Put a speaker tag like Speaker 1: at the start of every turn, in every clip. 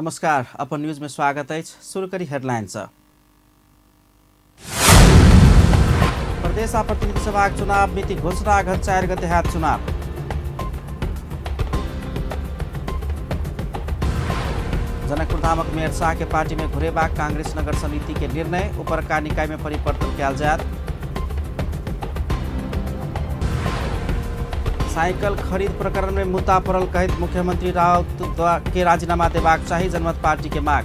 Speaker 1: नमस्कार, अपन न्यूज में स्वागत है। शुरू करी हेडलाइंस। प्रदेश प्रतिनिधि सभा चुनाव मिति घोषणा अघन 4 गते हात चुनाव। जनकपुर धामक मेयर शाह के पार्टी में घुरेबाग कांग्रेस नगर समिति के निर्णय, ऊपर का निकाय में परिवर्तन किया जाए। साइकल खरीद प्रकरण में मुद्दा पड़ल कहित मुख्यमंत्री राउत के राजीनामा देबाक चाहिए, जनमत पार्टी के माग।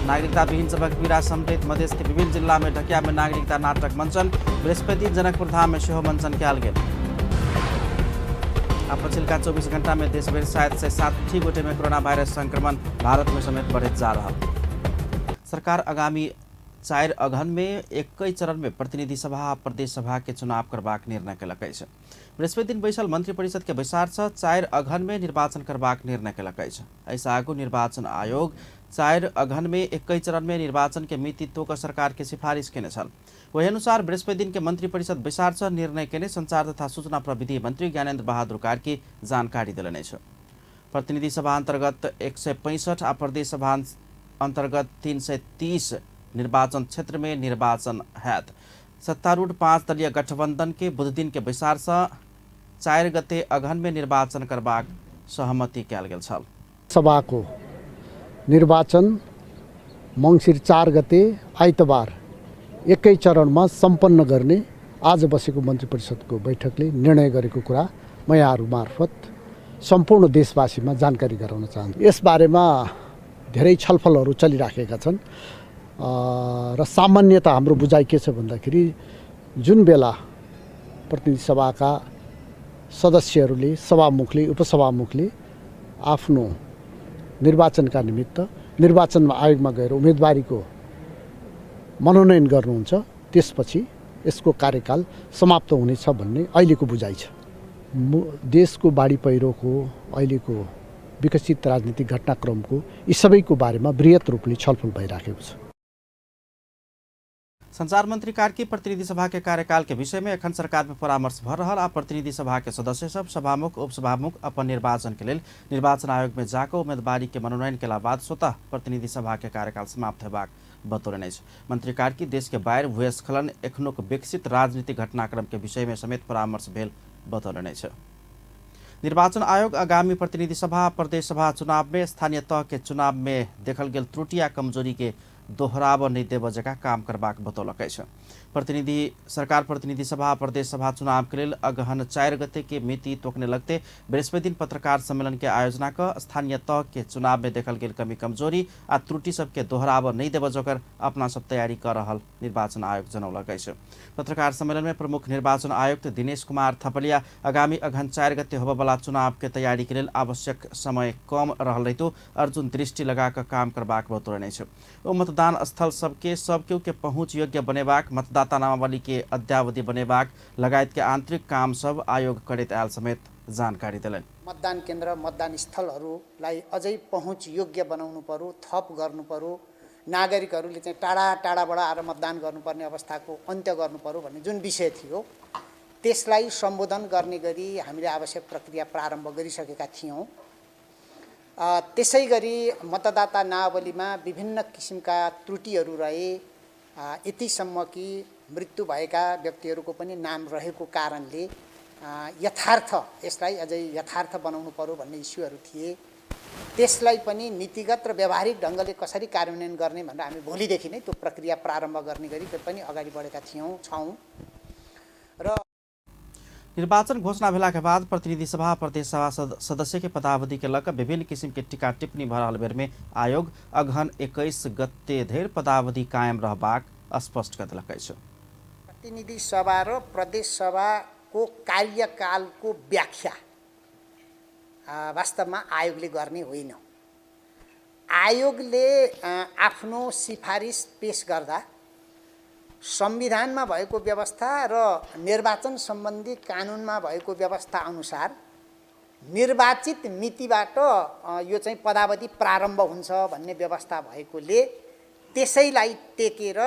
Speaker 1: नागरिकता विहीन सबक पीड़ा समेत मधेश के विभिन्न जिला में ढकिया में नागरिकता नाटक मंचन, बृहस्पति जनकपुर धाम में सेहो मंचन किया गेल। पछिल्का 24 घंटा में देशभर शायद से 60 गोटे में कोरोना वायरस संक्रमण भारत में समेत बढ़त जा रहा। सरकार आगामी 4 अगहन में एक चरण में प्रतिनिधि सभा आ प्रदेश सभा के चुनाव करबाक निर्णय कलक अछि। बृहस्पति दिन बैसल मंत्री परिषद के बैसार से 4 अगहन में निर्वाचन करबाक निर्णय कलक अछि। ऐसा आगू निर्वाचन आयोग 4 अगहन में एक चरण में निर्वाचन के मिति तोक सरकार के सिफारिश केने छल। वही अनुसार बृहस्पति दिन के मंत्री परिषद बैसार से निर्णय केने संचार तथा सूचना प्रविधि मंत्री ज्ञानेन्द्र बहादुर कार्की जानकारी दिलने छ। प्रतिनिधि सभा अंतर्गत 165 आ प्रदेश सभा अंतर्गत 330 निर्वाचन क्षेत्र में निर्वाचन हैत। सत्तारूढ़ 5 दलीय गठबंधन के बुध दिन के बैसार से 4 गते अगहन में निर्वाचन करबाक सहमति कयल गेल छल।
Speaker 2: सभा को निर्वाचन मंगिर 4 गते आइतबार एकै चरणमा सम्पन्न गर्ने आज बसेको मन्त्री परिषदको बैठकले निर्णय गरेको कुरा म यहाँहरू मार्फत सम्पूर्ण देशवासीमा जानकारी गराउन चाहन्छु। यस बारेमा धेरै छलफलहरू चलिराखेका छन् र सामान्यतः हाम्रो बुझाइ के छ भन्दाखेरि जुन बेला प्रतिनिधि सभाका सदस्यहरूले सभामुखले उपसभामुखले आफ्नो निर्वाचनका निमित्त निर्वाचन आयोगमा गएर उम्मेदवारीको मनोनयन गर्नुहुन्छ, त्यसपछि यसको कार्यकाल समाप्त हुनेछ भन्ने अहिलेको बुझाइ छ। देशको बाढी पहिरोको अहिलेको विकसित राजनीतिक घटनाक्रमको यी सबैको बारेमा बृहत रूपले छलफल भइराखेको छ।
Speaker 1: संचार मंत्री कार्की प्रतिनिधि सभा के कार्यकाल के विषय में एखन सरकार में परामर्श भर रहा। प्रतिनिधि सभा के सदस्य सब सभामुख उपसभामुख अपन निर्वाचन के लिए निर्वाचन आयोग में जाकर उम्मीदवारी के मनोनयन के बाद स्वतः प्रतिनिधि सभा के कार्यकाल समाप्त होबाक बतौलनि। मंत्री कार्की देश के बाहर भूस्खलन एखनुक विकसित राजनीतिक घटनाक्रम के विषय में समेत परामर्श भेल बतौलनि। निर्वाचन आयोग आगामी प्रतिनिधि सभा प्रदेश सभा चुनाव में स्थानीय तह के चुनाव में देखल गेल त्रुटि या कमजोरी के दोहराव नहीं देव जगह काम करबाक बतौलक अछि। सरकार प्रतिनिधि सभा प्रदेश सभा चुनाव के लिए अगहन 4 गते के मिति तोकने लगते बृहस्पति दिन पत्रकार सम्मेलन के आयोजना कर स्थानीय तह के चुनाव में देखल गेल कमी कमजोरी आ त्रुटि सबके दोहराव नहीं देव जकर अपना सब तैयारी कर रहा निर्वाचन आयोग जनौलक अछि। पत्रकार सम्मेलन में प्रमुख निर्वाचन आयुक्त दिनेश कुमार थपलिया आगामी अगहन 4 गते होबवाला चुनाव के तैयारी के लिए आवश्यक समय कम रहल रहितो अर्जुन दृष्टि लगाकर काम करबाक बतौलनि अछि। ओ मतदान स्थल सबके के पहुँच योग्य बनेबाक, मतदाता नामावली के अद्यावधि बनेबाक लगायत के आंतरिक काम सब आयोग करैत आयल समेत जानकारी दिलनि।
Speaker 3: मतदान केन्द्र मतदान स्थलहरूलाई अझै पहुँच योग्य बनाउनु पर्यो, थप गर्नु पर्यो, नागरिकहरूले चाहिँ टाढा टाढाबाट आएर मतदान गर्नुपर्ने अवस्थाको अन्त्य गर्नु पर्यो भन्ने जुन विषय थियो त्यसलाई सम्बोधन गर्ने गरी हामीले आवश्यक प्रक्रिया प्रारम्भ गरिसकेका थियौँ। त्यसै गरी मतदाता नावलीमा विभिन्न किसिमका त्रुटिहरू रहे, यतिसम्म कि मृत्यु भएका व्यक्तिहरूको पनि नाम रहेको कारणले यसलाई अझै यथार्थ बनाउनु पर्यो भन्ने इस्युहरू थिए। त्यसलाई पनि नीतिगत र व्यावहारिक ढङ्गले कसरी कार्यान्वयन गर्ने भनेर हामी भोलिदेखि नै त्यो प्रक्रिया प्रारम्भ गर्ने गरी पनि अगाडि बढेका छौँ र
Speaker 1: निर्वाचन घोषणा भेला के बाद प्रतिनिधि सभा प्रदेश सभा सदस्य के पदावधि के लक विभिन्न किसिम के टीका टिप्पणी भरल बेर में आयोग अगहन 21 गते धरि पदावधि कायम रहबाक स्पष्ट कर दिलक अछि।
Speaker 3: प्रतिनिधि सभा र प्रदेश सभाको कार्यकालको व्याख्या वास्तवमा आयोगले गर्ने होइन। आयोगले आफ्नो सिफारिस पेश गर्दा संविधानमा भएको व्यवस्था र निर्वाचन सम्बन्धी कानुनमा भएको व्यवस्था अनुसार निर्वाचित मितिबाट यो चाहिँ पदावधि प्रारम्भ हुन्छ भन्ने व्यवस्था भएकोले त्यसैलाई टेकेर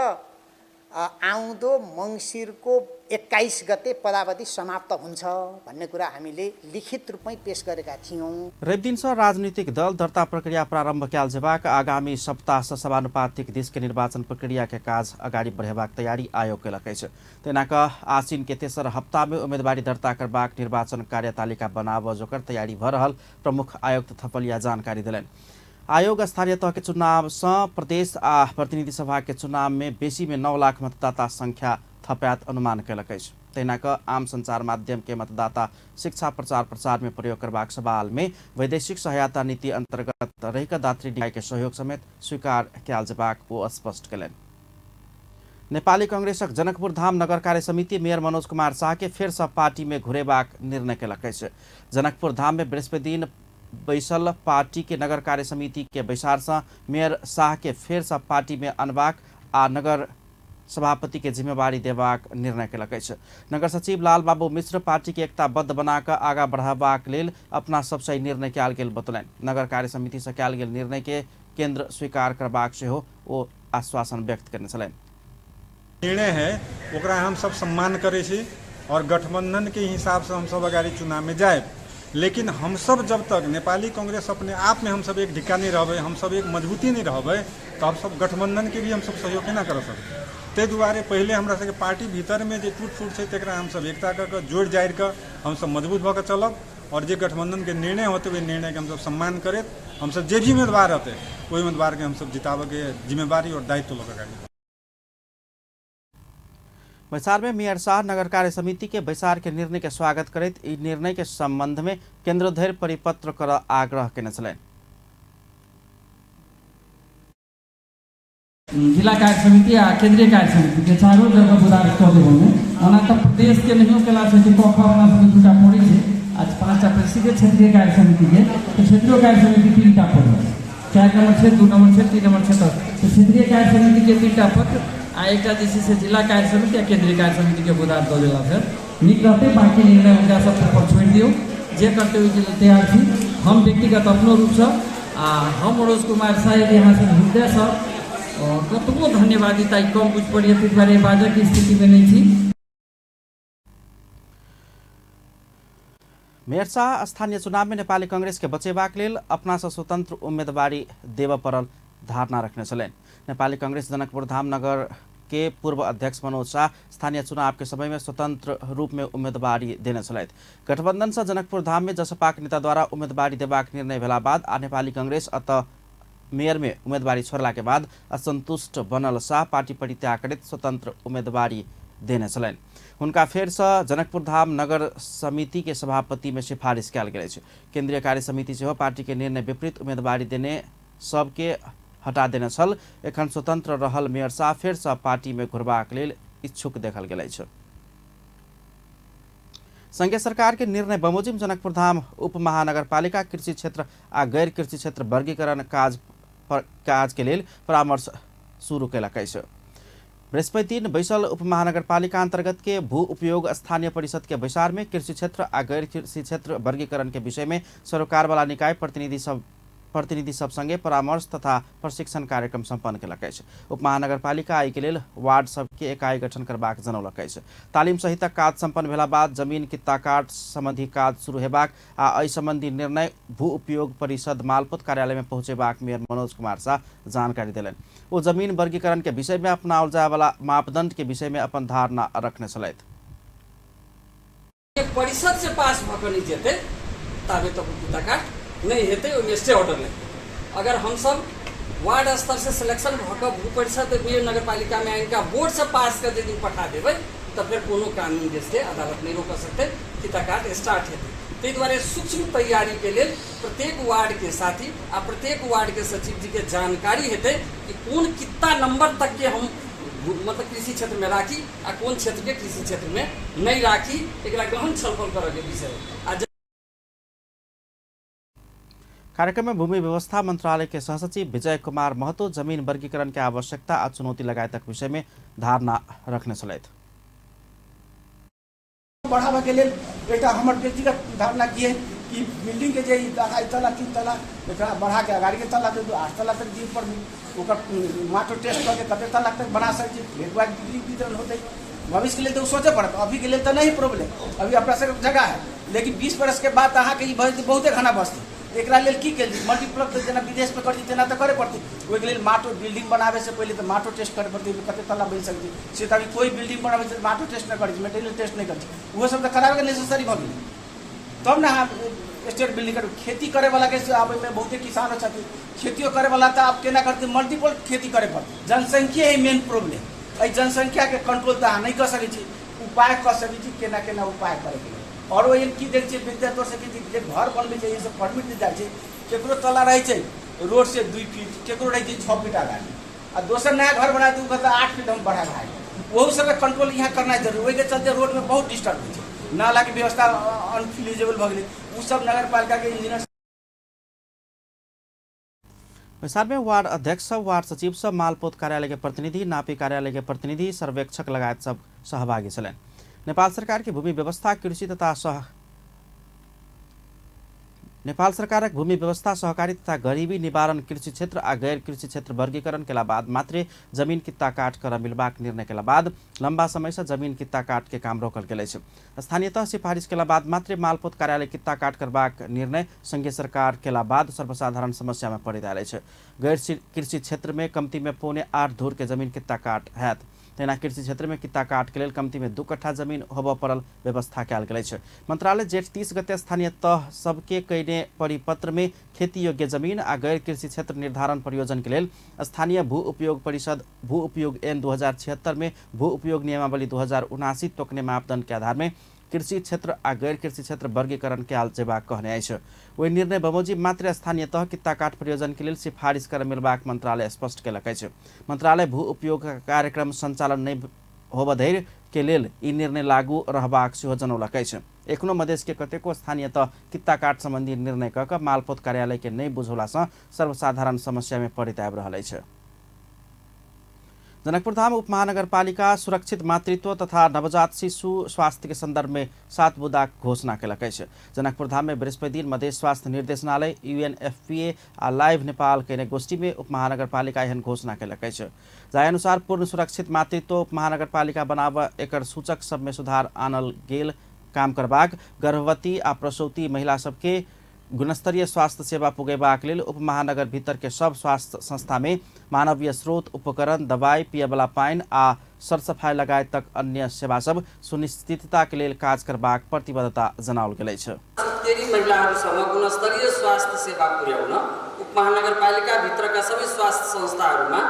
Speaker 3: आउँदो मङ्सिरको 21 गते पदावधि समाप्त हुन्छ भन्ने कुरा हामीले लिखित रूपमै पेश गरेका थियौँ।
Speaker 1: रेबदिनस राजनीतिक दल दर्ता प्रक्रिया प्रारंभ कैल जेबाक आगामी सप्ताह समानुपातिक देश के निर्वाचन प्रक्रिया के काज अगाडि बढ़ेबाक तैयारी आयोग केलक अछि। तेनाक आसिन के तेसर हप्ता में उम्मीदवारी दर्ता करबाक निर्वाचन कार्यतालिका बनाब जोकर तैयारी भ रहल प्रमुख आयुक्त थपलिया जानकारी दिलैन। आयोग स्थानीय तह के चुनाव से प्रदेश आ प्रतिनिधि सभा के चुनाव में बेसी में 9 लाख मतदाता संख्या थप्यात अनुमान केलक अछि। तहिनाक आम संचार माध्यम के मतदाता शिक्षा प्रचार प्रसार में प्रयोग करबाक सवाल में वैदेशिक सहायता नीति अंतर्गत रहिका दात्री निकाय के सहयोग समेत स्वीकार कयल जेबाक ओ स्पष्ट केलनि। नेपाली कांग्रेसक जनकपुर धाम नगर कार्य समिति मेयर मनोज कुमार शाह के फेर से पार्टी में घुरेबाक निर्णय केलक अछि। जनकपुर धाम में बृहस्पति दिन बैसल पार्टी के नगर कार्य समिति के बैसार से मेयर शाह के फेर से पार्टी में अनबाक आ नगर सभापति के जिम्मेवारी देबाक निर्णय केलक अछि। नगर सचिव लाल बाबू मिश्र पार्टी के एकताबद्ध बनाक आगा बढ़ाबाक लेल अपना सबसे निर्णय कयल गेल बतौलनि। नगर कार्य समिति से कयल गेल निर्णय के केंद्र स्वीकार करबाक सेहो ओ आश्वासन व्यक्त करने छलनि।
Speaker 4: निर्णय है ओकरा हम सब सम्मान करे छी और गठबंधन के हिसाब से हम सब अगाड़ी चुनाव में जाए, लेकिन हम सब जब तक नेपाली कांग्रेस अपने आप में हम सब एक ढिक्का नहीं रहबै, हम सब एक मजबूती नहीं रहबै, तो हम सब गठबंधन के भी हम सब सहयोग केना कर सकबै। ते दुआरे पहले हमरा सबके पार्टी भीतर में जे टूट फूट छै तकरा हम सब एकता क जोड़ जाड़ क हम सब मजबूत भ क चलब और जे गठबंधन के निर्णय होते हुए निर्णय के हम सब सम्मान करैत हम सब जे भी उम्मीदवार रहते ओहि उम्मीदवार के हम सब जिताबे के जिम्मेवारी और दायित्व ल क
Speaker 1: बैसार में मेयर शाह नगर कार्य समिति के बैसार के निर्णय के स्वागत करैत इस निर्णय के संबंध में केंद्र धरि परिपत्र कर आग्रह केने छलनि।
Speaker 5: जिला कार्य समिति आ केंद्रीय कार्य समिति के चारों जगह बुदार कर देबो ओना त प्रदेश के नहीं केला छै कि कखा ओना सब दूटा पड़ी छै। आज 5टा प्रसिद्ध क्षेत्रीय कार्य समिति के तो क्षेत्रीय कार्य समिति 3टा पड़ी 4 नंबर छै 2 नंबर छै 3 नंबर छै। तो क्षेत्रीय कार्य समिति के 3टा पत्र आ एक से जिला कार्य समिति या केंद्रीय कार्य समिति के बुदार दो दिला सर निक रहते। बाकी निर्णय उनका सब पर छोड़ दियो जे करते हुए तैयार थी। हम व्यक्तिगत अपनो रूप से हम मनोज कुमार शाह यहाँ से हृदय से कतबो धन्यवादिता कम कुछ पड़ी फिर बारे बाजा की स्थिति में नहीं थी।
Speaker 1: मेयर शाह स्थानीय चुनाव में नेपाली कांग्रेस के बचेबाक लेल अपना से स्वतंत्र उम्मीदवारी देव परल धारणा रखने छलनि। नेपाली कांग्रेस जनकपुर धाम नगर के पूर्व अध्यक्ष मनोज शाह स्थानीय चुनाव के समय में स्वतंत्र रूप में उम्मीदवारी देने छलथि। गठबंधन से जनकपुर धाम में जसपाक नेता द्वारा उम्मीदवारी देबाक निर्णय भेला बाद आ नेपाली कांग्रेस अतः मेयर में उम्मीदवारी छोड़ला के बाद असंतुष्ट बनल शाह पार्टी परित्याग करैत स्वतंत्र उम्मीदवारी देने छलनि। हुनका फेर से जनकपुर धाम नगर समिति के सभापति में सिफारिश कयल गेल अछि। केंद्रीय कार्य समिति सेहो पार्टी के निर्णय विपरीत उम्मीदवारी देने सबके हटा देने छल। एखन स्वतंत्र रहल मेयर शाह फेर से पार्टी में घुरबाक लेल इच्छुक देखल गेल अछि। संघीय सरकार के निर्णय बमोजिम जनकपुर धाम उप महानगरपालिका कृषि क्षेत्र आ गैर कृषि क्षेत्र वर्गीकरण काज के लेल परामर्श शुरू कयलक अछि। बृहस्पति दिन बैसल उप महानगरपालिका अंतर्गत के भू उपयोग स्थानीय परिषद के बैसार में कृषि क्षेत्र आ गैर कृषि क्षेत्र वर्गीकरण के विषय में सरोकार वाला निकाय प्रतिनिधि सब संगे परामर्श तथा प्रशिक्षण कार्यक्रम संपन्न केलक अछि। उप महानगरपालिका एहि के लेल वार्ड सबके इकाई गठन करबाक जनौलक अछि। तालीम सहित काज संपन्न भेला बाद जमीन कित्ता काट संबंधी काज शुरू हेबाक आ एहि संबंधी निर्णय भू उपयोग परिषद मालपोत कार्यालय में पहुंचेबाक मेयर मनोज कुमार शाह जानकारी देलनि। ओ जमीन वर्गीकरण के विषय में अपनाओल जाय वाला मापदंड के विषय में अपन धारणा रखने छलथि।
Speaker 5: परिषद से पास भऽ नहीं जेते ताबे तक कित्ता काट नहीं हेते ओहिमे स्टे ऑर्डर नहीं। अगर हम सब वार्ड स्तर से सिलेक्शन भऽ भू परिषद नगर पालिका में इनका बोर्ड से पास कर दिन पठा देवे तो फिर कोनो कानून जैसे अदालत नहीं रोक सकते कित्ता काट स्टार्ट हेते। ताहि द्वारे सूक्ष्म तैयारी के लिए प्रत्येक वार्ड के साथी आ प्रत्येक वार्ड के सचिव जी के जानकारी हेते कि कौन कितना नंबर तक के हम मतलब कृषि क्षेत्र में राखी आ कौन क्षेत्र के कृषि क्षेत्र में नहीं राखी एक गहन छलफल करे के विषय।
Speaker 1: कार्यक्रम में भूमि व्यवस्था मंत्रालय के सहसचिव विजय कुमार महतो जमीन वर्गीकरण के आवश्यकता आ चुनौती लगायतक विषय में धारणा रखने छलथि।
Speaker 6: बढ़ावा के लिए एउटा हमर व्यक्तिगत धारणा की है कि बिल्डिंग के जे 2 तला 3 तला एकरा बढ़ा के अगाड़ी के तला 8 तला तक दी पर ओकर माटो टेस्ट करके कते तला तक बना सकै छी एक बार बिजली वितरण होतै भविष्य के लिए तो सोचे पड़त अभी के लिए तो नहीं प्रॉब्लम अभी अपना सब जगह है लेकिन 20 बरस के बाद अहाँ के बहुते खाना बचतै एकरा लेल की कल मल्टीप्लक तो जेना विदेश में कर दी तेना तो करे पड़तै ओहि के लेल माटो बिल्डिंग बनावे से पहले तो माटो टेस्ट करे पड़तै कते तला बन सकतै से तो अभी कोई बिल्डिंग बनावे से माटो टेस्ट न करै छै मटेरियल टेस्ट नहीं करै छै वो सब तो करावे के नेसेसरी भ गेलै तब ना स्टेट बिल्डिंग कर खेती करे वाला के आबे में बहुते किसान छथिन खेतियो करे वाला तो आप केना करते मल्टीपल खेती करे पड़तै जनसंख्या ही मेन प्रॉब्लम एहि जनसंख्या के कंट्रोल तो अहाँ नहीं कर सकै छी उपाय कर सकै छी केना केना उपाय करे के और ओहि की देख छै विद्यार्थी से कि घर बनबै छै सब परमिट दे जाइ छै केकरो तला रहै छै रोड से 2 फीट केकरो रहै छै 6 फीट आगाड़ी आ दोसर नया घर बना दू कहता 8 फीट हम बढ़ा भाई ओहू सब कंट्रोल यहाँ करना जरूरी ओहि के चलते रोड में बहुत डिस्टर्ब होइ छै नाला के व्यवस्था अनफिजिबल भ गेलै उ सब नगर पालिका के इंजीनियर
Speaker 1: वैशाल में वार्ड अध्यक्ष सब वार्ड सचिव सब मालपोत कार्यालय के प्रतिनिधि नापी कार्यालय के प्रतिनिधि सर्वेक्षक लगायत सब सहभागी छलैन नेपाल सरकार के भूमि व्यवस्था कृषि तथा नेपाल सरकारक भूमि व्यवस्था सहकारी तथा गरीबी निवारण कृषि क्षेत्र आ गैर कृषि क्षेत्र वर्गीकरण केला बाद मात्रै जमीन कित्ता काट कर मिलबाक निर्णय केला बाद लंबा समय से जमीन कित्ता काट के काम रोकल गेल अछि स्थानीय तह सिफारिश केला बाद मात्रै मालपोत कार्यालय कित्ता काट करबाक निर्णय संघीय सरकार केला बाद सर्वसाधारण समस्या में पड़ि रहल अछि गैर कृषि क्षेत्र में कमती में 8.25 धूर के जमीन कित्ता काट हैत तेना कृषि क्षेत्र में कित्ता काट के लेल कमती में 2 कट्ठा जमीन होबऽ पड़ल व्यवस्था कयल गेल अछि मंत्रालय जेठ 30 गते स्थानीय तह सबके कईने परिपत्र में खेती योग्य जमीन आ गैर कृषि क्षेत्र निर्धारण प्रयोजन के लेल स्थानीय भू उपयोग परिषद भू उपयोग ऐन 2076 में भू उपयोग नियमावली 2079 तोकने मापदंड के आधार में कृषि क्षेत्र आ गैर कृषि क्षेत्र वर्गीकरण कयल जेबाक कहने अछि ओहि निर्णय बमोजिब मात्र स्थानीय तह कित्ता काट प्रयोजन के लेल सिफारिश कर मिलबाक मंत्रालय स्पष्ट केलक अछि मंत्रालय भू उपयोग कार्यक्रम संचालन नहीं होबऽ धरि के लेल ई निर्णय लागू रहबाक सेहो जनौलक अछि एखनो मधेश के कतेको स्थानीय तह कित्ता काट संबंधी निर्णय कऽ कऽ मालपोत कार्यालय के नहीं बुझौला सँ सर्वसाधारण समस्या में पड़ैत आबि रहल अछि जनकपुरधाम उपमहानगरपालिका सुरक्षित मातृत्व तथा नवजात शिशु स्वास्थ्य के संदर्भ में 7 बुदाक घोषणा केलक अछि जनकपुरधाम में बृहस्पति दिन मधेश स्वास्थ्य निर्देशनालय UNFPA आ लाइव नेपाल के गोष्ठी में उपमहानगरपालिका एहन घोषणा केलक अछि जाहि अनुसार पूर्ण सुरक्षित मातृत्व उपमहानगरपालिका बनाबऽ एकर सूचक सब में सुधार आनल गेल काम करबाक गर्भवती आ प्रसूति महिला सबके गुणस्तरीय स्वास्थ्य सेवा पुगेबाक लेल उपमहानगर भीतर के सब स्वास्थ्य संस्था में मानवीय स्रोत उपकरण दवाई पियवला पानी आ सरसफाई लगायत तक अन्य सेवा सब सुनिश्चितता के लेल काज करबाक प्रतिबद्धता जनाओल गेल अछि
Speaker 7: महिलाहरूसम्म गुणस्तरीय स्वास्थ्य सेवा पुर्याउन उपमहानगरपालिका भित्रका सबै स्वास्थ्य संस्थाहरूमा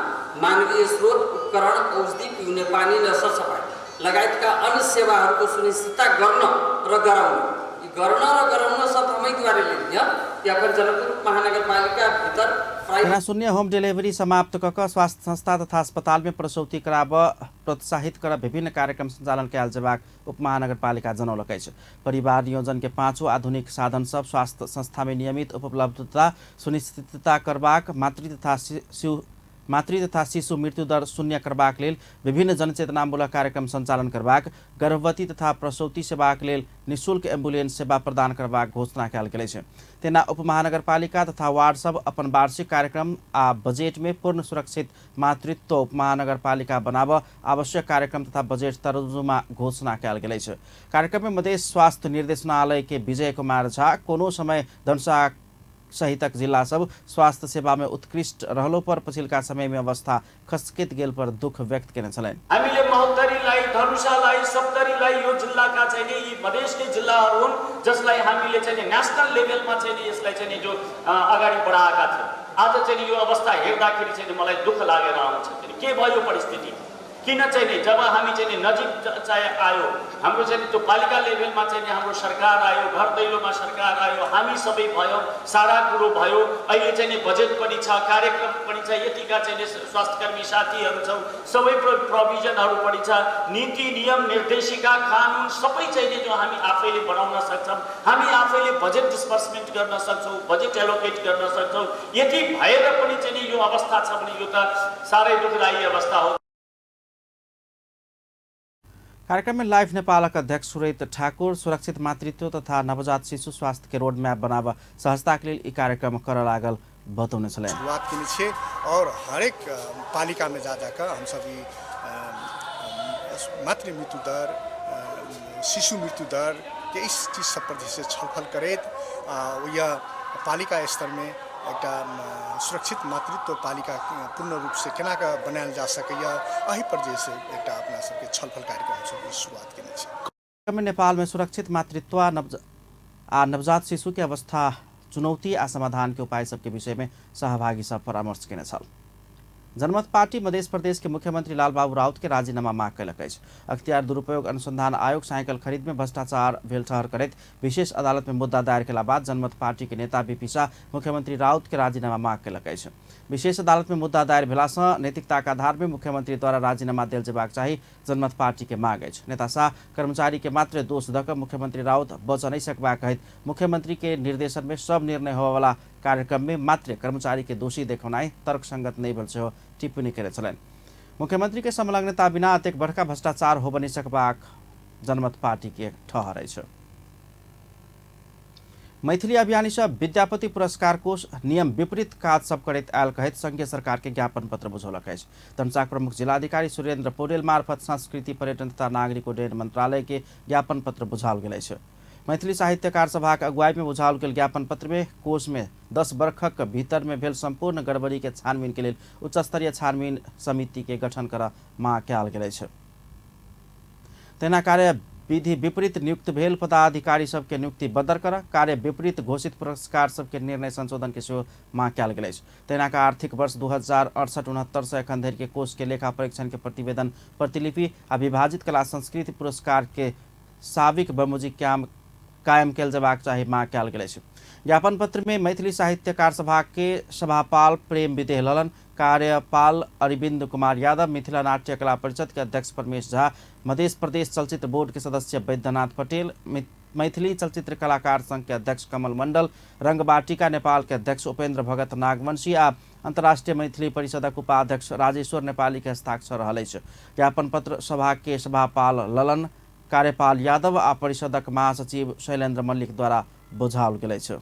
Speaker 7: मानवीय स्रोत उपकरण औषधि पिउने पानी र सरसफाई लगायतका अन्य सेवाहरूको सुनिश्चितता गर्न र गराउन गराउन सब हमैद्वारा लिन्छ या फिर जनकपुर महानगरपालिका भीतर
Speaker 1: शून्य होम डिलीवरी समाप्त कऽ स्वास्थ्य संस्था तथा अस्पताल में प्रसूति कराबऽ प्रोत्साहित कर विभिन्न कार्यक्रम संचालन कयल जेबाक उपमहानगरपालिका जनौलक अछि परिवार नियोजन के 5 आधुनिक साधन सब स्वास्थ्य संस्था में नियमित उपलब्धता सुनिश्चितता करबाक मातृ तथा शिशु मृत्यु दर शून्य करबाक लेल विभिन्न जनचेतनामूलक कार्यक्रम संचालन करबाक गर्भवती तथा प्रसूति सेवाक लेल निःशुल्क एम्बुलेंस सेवा प्रदान करबाक घोषणा कयल गेल अछि तेना उपमहानगरपालिका तथा वार्ड सब अपन वार्षिक कार्यक्रम आ बजेट में पूर्ण सुरक्षित मातृत्व उपमहानगरपालिका बनाबऽ आवश्यक कार्यक्रम तथा बजेट तर्जुमा घोषणा कयल गेल अछि कार्यक्रम में मधेश स्वास्थ्य निर्देशनालय के विजय कुमार झा कोनो समय धनुषा सहितक जिला सब स्वास्थ्य सेवा में उत्कृष्ट रहलो पर पछिल्का समय में अवस्था खस्कित गेल पर दुख व्यक्त केने छलैन
Speaker 8: हामीले महोत्तरीलाई धनुषालाई सप्तरीलाई यो जिल्लाका चाहिँ यी मधेसकै जिल्लाहरू हुन् जसलाई हामीले चाहिँ नेशनल लेभलमा चाहिँ यसलाई चाहिँ जो अगाडि बढाएका थियौं आज चाहिँ यो अवस्था हेर्दाखेरि चाहिँ मलाई दुःख लागेर आउँछ के भयो परिस्थिति किन चाहिँ जब हामी चाहिँ नजिक चाहिँ आयो हाम्रो चाहिँ त्यो पालिका लेभलमा चाहिँ हाम्रो सरकार आयो घर दैलोमा सरकार आयो हामी सबै भयो सारा कुरो भयो अहिले चाहिँ बजेट पनि छ कार्यक्रम पनि छ यतिका चाहिँ स्वास्थ्यकर्मी साथीहरू छौ सबै प्रोभिजनहरू पनि छ नीति नियम निर्देशिका कानुन सबै चाहिँ जो हामी आफैले बनाउन सक्छौं हामी आफैले बजेट डिस्बर्समेन्ट गर्न सक्छौं बजेट एलोकेट गर्न सक्छौं यति भएर पनि चाहिँ यो अवस्था छ भने यो त सारै दुखदायी अवस्था हो
Speaker 1: कार्यक्रम में लाइव नेपालका अध्यक्ष सुरेत ठाकुर सुरक्षित मातृत्व तथा नवजात शिशु स्वास्थ्य के रोड मैप बनाव सहजता के लिए ई कार्यक्रम कर लागल बतौने छले।
Speaker 9: शुरुआत की छे और हरेक पालिका में जा जाकर हम सभी मातृ मृत्यु दर शिशु मृत्यु दर के इस चीज सब पर जैसे छलफल करे यह पालिका स्तर में एक सुरक्षित मातृत्व पालिका पूर्ण रूप से केना का बनायल जा सके अही पर जैसे एक अपना सबके छलफल कार्यक्रम सब शुरुआत केने छे।
Speaker 1: नेपाल में सुरक्षित मातृत्व आ नवजात शिशु के अवस्था चुनौती आ समाधान के उपाय सबके विषय में सहभागी सब परामर्श केने छल। जनमत पार्टी मध्य प्रदेश के मुख्यमंत्री लालबाबू राउत के राजीनामा माग कयलक अछि। अख्तियार दुरुपयोग अनुसंधान आयोग साइकिल खरीद में भ्रष्टाचार भेल ठहर करैत विशेष अदालत में मुद्दा दायर केला बाद जनमत पार्टी के नेता बीपी शाह मुख्यमंत्री राउत के राजीनामा माग कयलक अछि। विशेष अदालत में मुद्दा दायर भेलासँ नैतिकताका आधार में मुख्यमंत्री द्वारा राजीनामा देल जेबाक चाही जनमत पार्टी के माग अछि। नेता शाह कर्मचारी के मात्र दोष द क मुख्यमंत्री राउत बच नहीं सकबा कहैत मुख्यमंत्री के निर्देशन में सब निर्णय होवाला कार्यक्रम में मात्र कर्मचारी के दोषी देखौनाइ तर्कसंगत नहीं भेल सेहो टिप्पणी करे छलनि। मुख्यमंत्री के संलग्नता बिना अतेक बड़का भ्रष्टाचार हो बनी सकबाक जनमत पार्टी के ठहर अछि। मैथिली अभियानी सब विद्यापति पुरस्कार कोष नियम विपरीत काज सब करैत आयल कहैत संघीय सरकार के ज्ञापन पत्र बुझौलक अछि। धनसाक प्रमुख जिलाधिकारी सुरेन्द्र पौडेल मार्फत संस्कृति पर्यटन तथा नागरिक उड्डयन मंत्रालय के ज्ञापन पत्र बुझाओल गेल अछि। मैथिली साहित्यकार सभा के अगुवाई में बुझाओल गेल ज्ञापन पत्र में कोष में 10 वर्षक भीतर में भेल संपूर्ण गड़बड़ी के छानबीन के लिए उच्च स्तरीय छानबीन समिति के गठन कर मांग कयल गेल अछि। तेना कार्य विधि विपरीत नियुक्त भेल पदाधिकारी सबके नियुक्ति बदर कर कार्य विपरीत घोषित पुरस्कार सबके निर्णय संशोधन के सेहो मांग कयल गेल अछि। तेना का आर्थिक वर्ष 2068-69 से एखन धरि के कोष के लेखा परीक्षण के प्रतिवेदन प्रतिलिपि आ विभाजित कला संस्कृति पुरस्कार के साविक बमुजी कायम कयल जेबाक चाही मांग कयल गेल अछि। ज्ञापन पत्र में मैथिली साहित्यकार सभा के सभापाल प्रेम विदेह ललन, कार्यपाल अरविंद कुमार यादव, मिथिला नाट्य कला परिषद के अध्यक्ष परमेश झा, मध्य प्रदेश चलचित्र बोर्ड के सदस्य वैद्यनाथ पटेल, मैथिली चलचित्र कलाकार संघ के अध्यक्ष कमल मंडल, रंगबाटिका नेपाल के अध्यक्ष उपेन्द्र भगत नागवंशी आ अंतर्राष्ट्रीय मैथिली परिषदक उपाध्यक्ष राजेश्वर नेपाली के हस्ताक्षर रहल अछि। ज्ञापन पत्र सभा के सभापाल ललन, कार्यपाल यादव आ परिषदक महासचिव शैलेन्द्र मल्लिक द्वारा बुझाओल गेल अछि।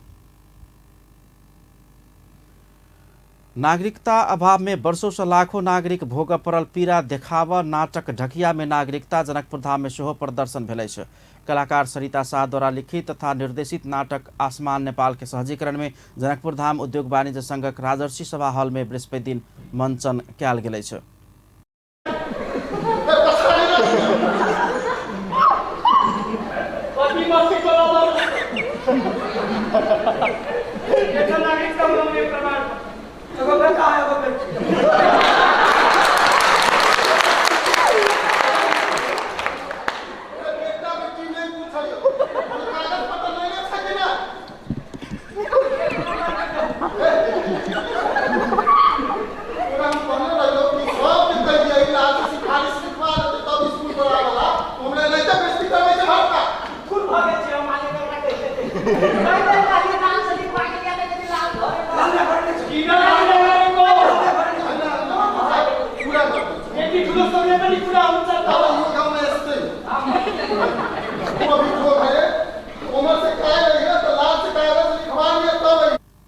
Speaker 1: नागरिकता अभाव में वर्षों से लाखों नागरिक भोग पड़ल पीड़ा देखाव नाटक ढकिया में नागरिकता जनकपुर धाम में सेहो प्रदर्शन भेल अछि। कलाकार सरिता शाह द्वारा लिखित तथा निर्देशित नाटक आसमान नेपाल के सहजीकरण में जनकपुर धाम उद्योग वाणिज्य संघक राजर्षि सभा हॉल में बृहस्पति दिन मंचन कयल गेल अछि।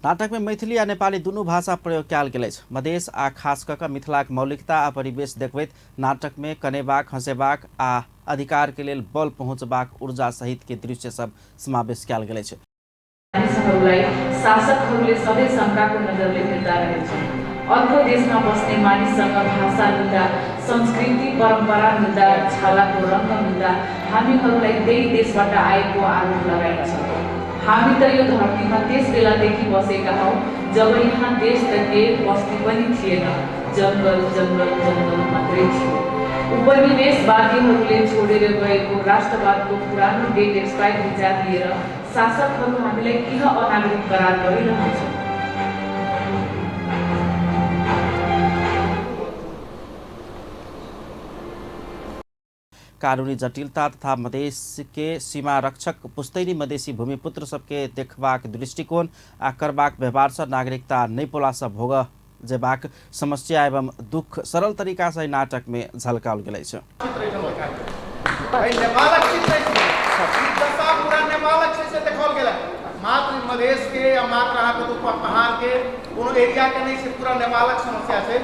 Speaker 1: नाटक में मैथिली आ नेपाली दुनू भाषा प्रयोग कयल गेल अछि। मधेश आ खास कऽ कऽ मिथिलाक मौलिकता आ परिवेश देखबैत नाटक में कनेबाक, हंसेबाक आ अधिकार के लेल बल पहुँचबाक ऊर्जा सहित के दृश्य सब समावेश कयल गेल अछि।
Speaker 10: शासकहरूले सधैँ शंकाको नजरले हेर्दा रहेछन्। अर्को देशमा बस्ने मानिससँग भाषा मिल्दा, संस्कृति परम्परा मिल्दा, छालाको रंग मिल्दा हामीहरूलाई त्यही देशबाट आएको आरोप लगाइन्छ। हामी त यो धरतीमा त्यस बेलादेखि बसेका हौं जब यहाँ देश त के बस्ती पनि थिएन, जंगल जंगल जंगल मात्रै थियो। उपनिवेशवादीहरूले छोडेर गएको राष्ट्रवादको पुरानो डेट एक्सपायर विचार लिएर शासकहरू हामीलाई किन अनागरिक करार गरिरहन्छन्?
Speaker 1: कानूनी जटिलता तथा मधेश के सीमा रक्षक पुस्तैनी मधेसी भूमिपुत्र सबके देखबाक दृष्टिकोण आ करबाक व्यवहार से नागरिकता नहीं पोला से भोग जेबाक समस्या एवं दुख सरल तरीका से नाटक में झलकाओल गेल अछि।
Speaker 6: नेपालक चित्र दशा पूरा नेपालक से देखाओल गेल मात्र मधेश के या मात्र अहाँके ऊपर पहाड़ के कोनो एरिया के नहीं से पूरा नेपालक समस्या से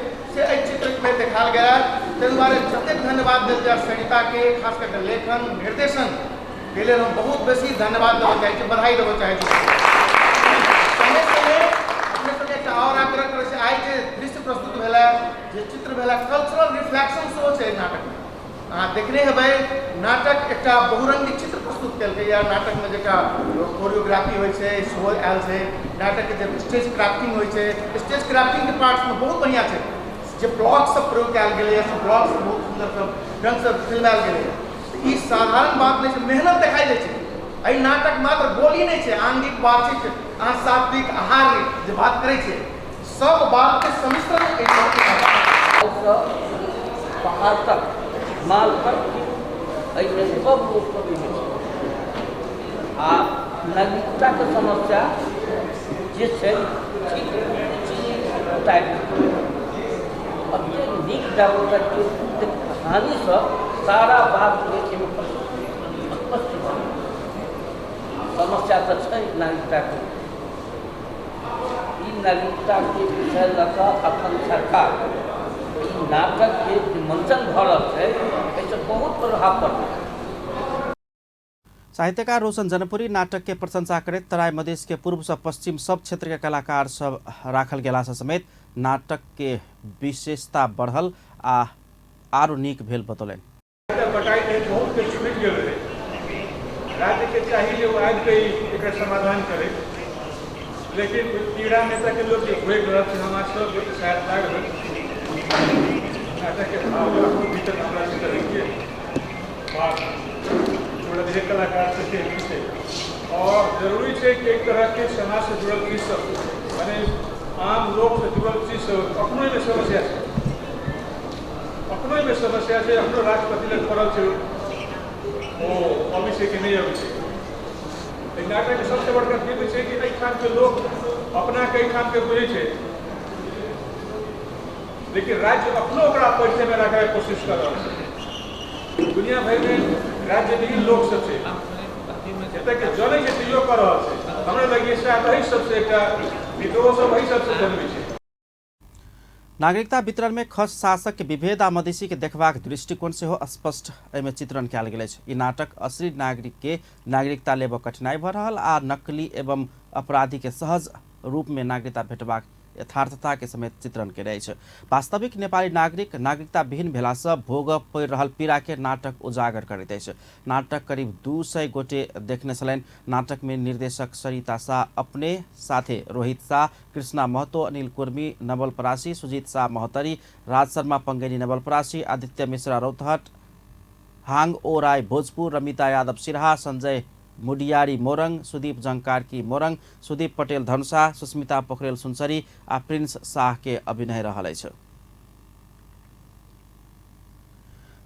Speaker 6: एहि चित्र में देखाल गया। ताहि दुआरे जतेक धन्यवाद देल जाय संहिता के, खास करके लेखन निर्देशन के लिए हम बहुत बेसी धन्यवाद देना चाहै छी, बधाई देना चाहै छी। संगे संगे अपने सबके एकटा और आग्रह करै छी, आइ जे दृश्य प्रस्तुत भेला, जे चित्र भेला, कल्चरल रिफ्लेक्शन सेहो छै नाटक में। अहाँ देखने हेबै नाटक एकटा बहुरंगी चित्र प्रस्तुत केलकै या नाटक में जेका कोरियोग्राफी होइ छै सेहो आयल छै, नाटक के जे स्टेज क्राफ्टिंग होइ छै, स्टेज क्राफ्टिंग के पार्ट्स में बहुत बढ़िया छै, जे ब्लॉक सब प्रयोग कयल गेलै, सब ब्लॉक सब बहुत सुंदर सब ढंग से फिल्मायल गेलै। ई साधारण बात नहीं छै, मेहनत देखाई दै छै। एहि नाटक मात्र बोली नहीं छै, आंगिक बातचीत, अहाँ सात्विक आहार जे बात करै छै, सब बात के सम्मिश्रण
Speaker 11: पहाड़ तक माल तक एहिमे सब लोग कवि आ नागरिकता के समस्या जे छै ठीक टाइप अत्यंत नीक डालल के कहानी सब सारा बात के समस्या तो छै नागरिकता के। ई नागरिकता के विषय लऽ कऽ अखन सरकार नाटक के मंचन भऽ रहल छै, एहिसँ बहुत प्रभाव पड़तै।
Speaker 1: साहित्यकार रोशन जनपुरी नाटक के प्रशंसा करैत तराई मधेश के पूर्व से पश्चिम सब क्षेत्र के कलाकार सब राखल गेला से समेत नाटक के विशेषता बढ़ल आ आरो नीक भेल बतौलनि।
Speaker 4: बहुत के छूट गेल रहे, राज्य के चाहिए वो आज के एकर समाधान करे, लेकिन पीड़ा नेता के लोग जो हुए गलत हमारा सब शायद लाग नाटक के भाव भीतर हमरा से करेंगे बात जुड़ल है कलाकार से और जरूरी है कि एक तरह के समाज से जुड़ल चीज सब माने आम लोग से जुड़ल चीज सब अपनों में समस्या है, अपनों में समस्या से अपनो राष्ट्रपति लग पड़ल छै ओ अभी से कि नहीं अभी से। नाटक के सबसे बड़का चीज है कि एहि ठाम के लोग अपना कई ठाम के बुझे छै, लेकिन राज्य अपनो परिचय में रखे कोशिश कर रहा है। दुनिया भर में राज्य विहीन लोग सब से जनै छै तैयो कर रहा है। हमरा लगे शायद सबसे एक विद्रोह सब सबसे जरूरी है।
Speaker 1: नागरिकता वितरण में खस शासक के विभेद आ मधेसी के देखबाक दृष्टिकोण से हो स्पष्ट एहिमे चित्रण कयल गेल अछि। ई नाटक असली नागरिक के नागरिकता लेब कठिनाई भऽ रहल आ नकली एवं अपराधी के सहज रूप में नागरिकता भेटबाक यथार्थता के समेत चित्रण केने अछि। वास्तविक नेपाली नागरिक नागरिकता विहीन भेला से भोग पड़ि रहल पीड़ा के नाटक उजागर करैत अछि। नाटक करीब 200 गोटे देखने छलनि। नाटक में निर्देशक सरिता शाह अपने साथे रोहित शाह, कृष्णा महतो, अनिल कुर्मी, नवल परासी, सुजीत शाह महतरी, राज शर्मा पंगेनी नवल परासी, आदित्य मिश्रा रौतहट, हांग ओ राय भोजपुर, रमिता यादव सिरहा, संजय मुडियारी मोरङ, सुदीप जंकारकी मोरङ, सुदीप पटेल धनुषा, सुस्मिता पोखरेल सुनसरी आ प्रिंस शाह के अभिनय रहल अछि।